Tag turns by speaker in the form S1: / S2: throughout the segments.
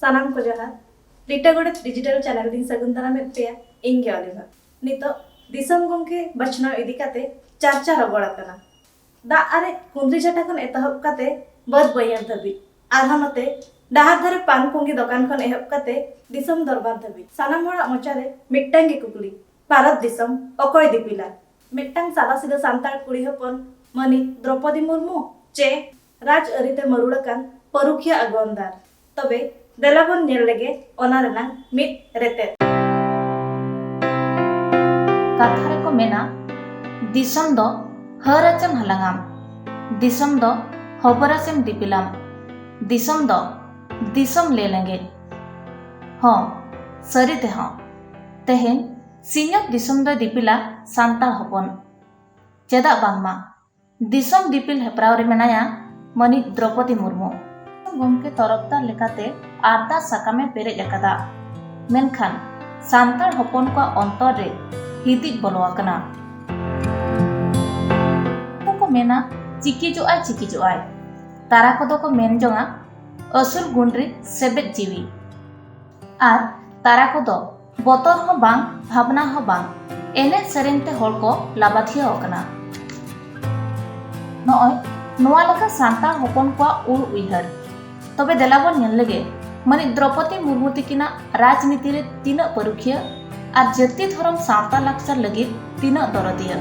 S1: सानाम को जहार रीटागोड़े digital channel दिन सगुंदरा में पे इंगे ऑलिवर नितो दिसम गंगे बचना इदी काते चर्चा रगोड़ा कना दा अरे कुंद्री जटा खन एतहब काते बद बयार धबी आरहा नते डाहार धरे पान पुंगी दुकान खन एहब काते दिसम दरबार धबी सानाम होड़ा मोचारे मिट्टांग के कुकुली भारत दिसम अकोय दिपिला मिट्टांग सादा सीधा सांतार कुड़ी हपन मनी द्रौपदी मुर्मू चे राज अरिते मरुड़कान परुखिया अगवंदार तबे देलाबन नेल लेगे ओना रेनांग मिट रेते
S2: कथा रे को मेना दिसम दो हरचम हलांगाम दिसम दो हबरासेम दिपिलाम दिसम दो दिसम ले लेंगे हाँ सरी ते हाँ तेहेन सिंहक दिसम दो दिपिला सांताल हपन चेदा बांगमा दिसम दिपिल हेप्राव रे मेनाया मनी द्रौपदी मुर्मू गमके तरफदार लेकाते आरदा साकामे पेरेज अकादा मेनखान सांताल हपन को अंतर रे हिदिक बोलो आकना को मेना चिकी जो आय तारा को को मेन जोंगा असुल गुंड्री सेबेद जीवी आर तारा को दो बतर हो बांग भावना हो बांग एने सेरेंते होड़ को लाबाथिया होकना नॉय नोआ लका सांताल हपन को उड़ उइहर तबे देलाबन नेल लेगे मनी द्रौपदी मुर्मू तिकिना राजनीति रे तीना परुखिया आर जाति धर्म सावता लाक्चर लगे तीना दरदिया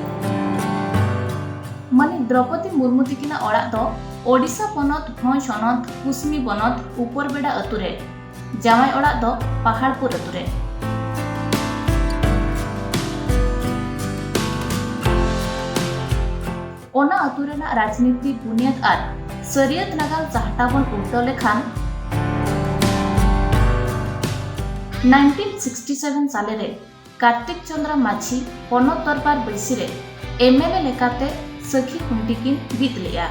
S2: मनी द्रौपदी मुर्मू तिकिना ओड़ा दो ओडिशा पनत भोय सनत कुसमी बनत उपरबेड़ा अतुरे जामाय ओड़ा दो पहाड़पुर अतुरे ओना अतुरेना राजनीति बुनियाद आर सरियत नागाल चाहटा बन उल्टो लेखान 1967 साले रे कार्तिक चंद्र माझी पनत दरबार बैसी रे एमएलए लेकाते सखी खुंटी किन बीत लिया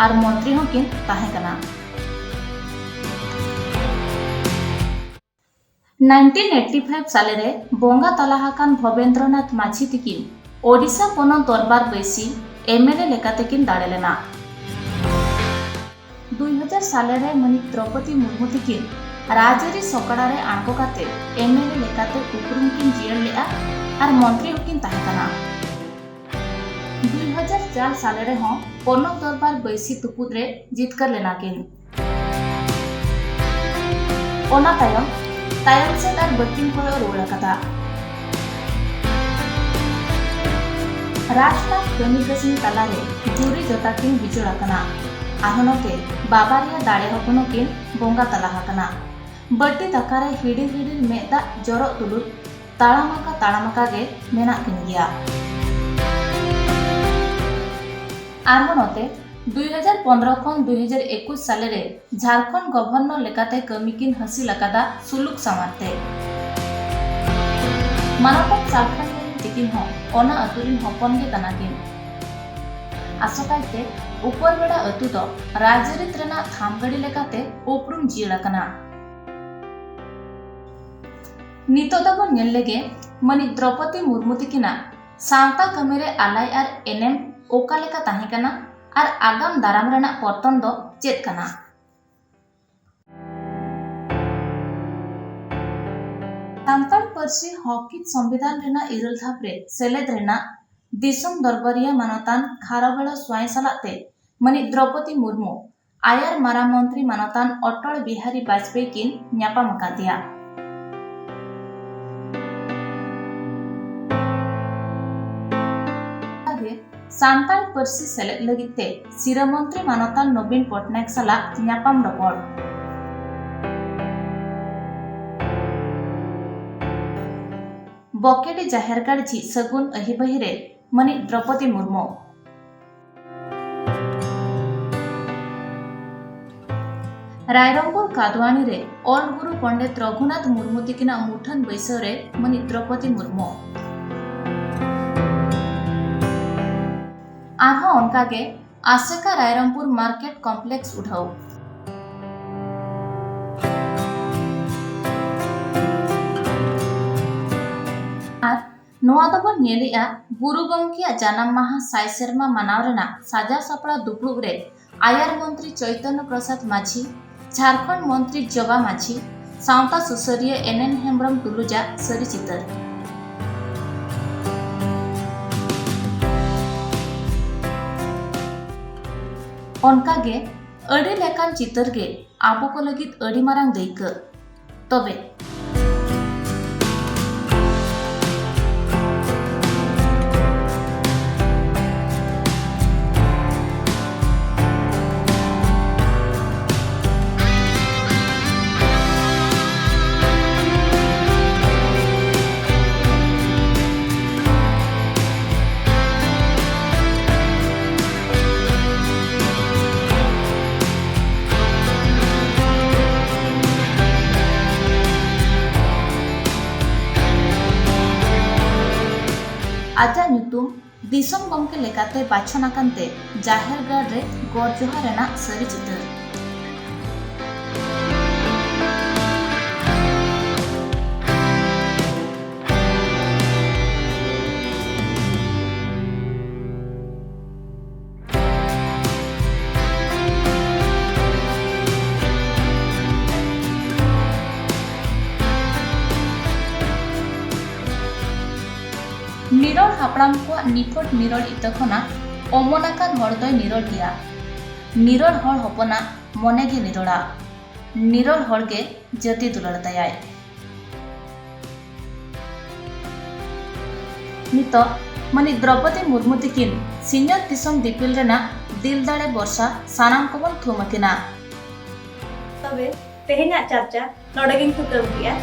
S2: आर मंत्री हों किन ताहे कना 1985 साले रे बोंगा तलाहाकान भवेंद्रनाथ माझी तिकिन ओडिशा पनत दरबार बैसी एमएलए लेकाते किन दाड़े लेना 2000 साले रे मनी द्रौपदी मुर्मू तिकिन राजरी सकड़ा रे आंको काते एमएलए लेकाते उपरुम किन जियर लेआ आर मंत्री होकिन ताहे कना 2004 साले रे हों पनत दरबार बैसी तुपुद रे जितकर लेना किन ओना तायम से तार बकिन कोयो रोड़ा कथा राजपाट कमिकसनी तला रे जुरी जोता किन बिचुड़ा कना आहनोते बाबारिया दाड़े हपनो किन बोंगा तलाहा कना बट्टी दकारे हिडिर हिडिर मेदा जरो तुलुर ताड़ामाका गे मेना किन गिया आहनोते 2015 खन 2021 साले रे झारखंड गवर्नर लेकाते कमी किन हसी लकादा सुलुक समाते मानपत सालखन तिकिन हो ओना अतुरिन हपन गे कनाकिन आसकाइते उपरबेड़ा अतु दो राजरीत रेना थामगड़ी लेकाते उपरुम जियड़ा कना नितो दबो नेल लेगे मनी द्रौपदी मुर्मू तिकिना सांता कमेरे आलाय आर एनेम ओका लेका ताहे कना आर आगाम दाराम रेना परतन दो चेत कना सांताल पर्सी हॉकी संविधान रेना इरल थापरे सेलेद रेना दिसम दरबारिया मानतान खारबेड़ा स्वाई सलाते मनी द्रौपदी मुर्मू आयर मारा मंत्री मानतान अटल बिहारी वाजपेयी किन न्यापाम अकादिया सांताल पर्सी सेलेद लगिते सिरा मंत्री मानतान नवीन पटनायक सला न्यापाम रपड़ बकेडी जाहेरगाड़ झी सगुन अहिबहिरे मनी द्रौपदी मुर्मू रायरंगपुर कादवानी रे ओल्ड गुरु पंडित रघुनाथ मुर्मू तिकिना मुठन बैसव रे मनी द्रौपदी मुर्मू आरहा उनकागे आसेका रायरंगपुर मार्केट कॉम्प्लेक्स उठाओ नोआ दबन नेलिया गुरु गंकिया जानाम माहा साय सेरमा मानाव रेना साजा सपड़ा दुपुब रे आयर मंत्री चैतन्य प्रसाद माझी झारखंड मंत्री जबा माझी सावता सुसरिया एनएन हेम्ब्रम टुलुजा सरी चितर। ओनकागे अड़ी लेकान चितर गे आबो को लगित अड़ी मारांग दैक तबे आजा ᱧᱩᱛᱩᱢ दिसम गमके लेकाते बाछन आकानते जाहेर गाड़ रे गौर जोहार रेना सरी चितर। निरोल हापड़ाम को निफट निरोल इतखना अमनाकान हर दय निरोल गिया। निरोल हर हपना मने गे निरोला। निरोल हर गे जति दुलार दयाय। नितो मनी द्रौपदी मुर्मू तिकिन सिंजत दिसम दिपिल रेना दिल दाड़े वर्षा सानाम को बन थुमकिना।
S1: तबे तेहेन्या चर्चा नोडे गिन थुकम किया।